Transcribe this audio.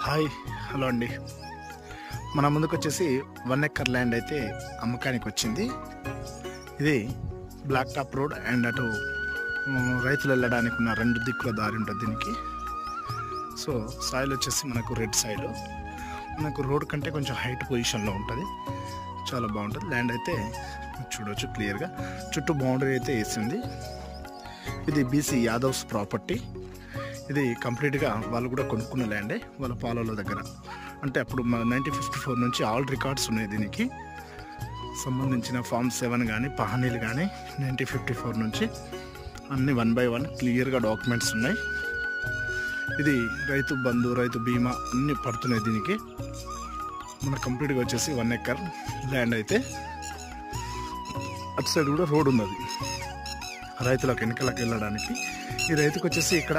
Hi hello అండి. మన ముందుకు వచ్చేసి 1 ఎకర్ ల్యాండ్ అయితే అమ్మకానికి వచ్చింది. ఇది బ్లాక్ టాప్ రోడ్ అండ్ అటు రైతులు వెళ్ళడానికి ఉన్న 2 దిక్కుల దారి ఉంటుంది దీనికి. సో సాయిల్ వచ్చేసి మనకు రెడ్ సాయిల్, మనకు రోడ్ కంటే కొంచెం హైట్ పొజిషన్లో ఉంటుంది. చాలా బాగుంటుంది ల్యాండ్ అయితే చూడవచ్చు క్లియర్గా. చుట్టూ బౌండరీ అయితే వేసింది. ఇది బీసీ యాదవ్స్ ప్రాపర్టీ. ఇది కంప్లీట్గా వాళ్ళు కూడా కొనుక్కున్న ల్యాండే వాళ్ళ పాలల దగ్గర. అంటే అప్పుడు 1954 నుంచి ఆల్ రికార్డ్స్ ఉన్నాయి దీనికి సంబంధించిన ఫామ్ 7 కానీ పహానీలు కానీ 1954 నుంచి అన్ని 1 by 1 క్లియర్గా డాక్యుమెంట్స్ ఉన్నాయి. ఇది రైతు బంధు రైతు బీమా అన్నీ పడుతున్నాయి దీనికి. మన కంప్లీట్గా వచ్చేసి 1 ఎకర్ ల్యాండ్ అయితే అటు సైడ్ కూడా రోడ్ ఉన్నది రైతులకు వెనకలకు వెళ్ళడానికి. ఈ రైతుకు వచ్చేసి ఇక్కడ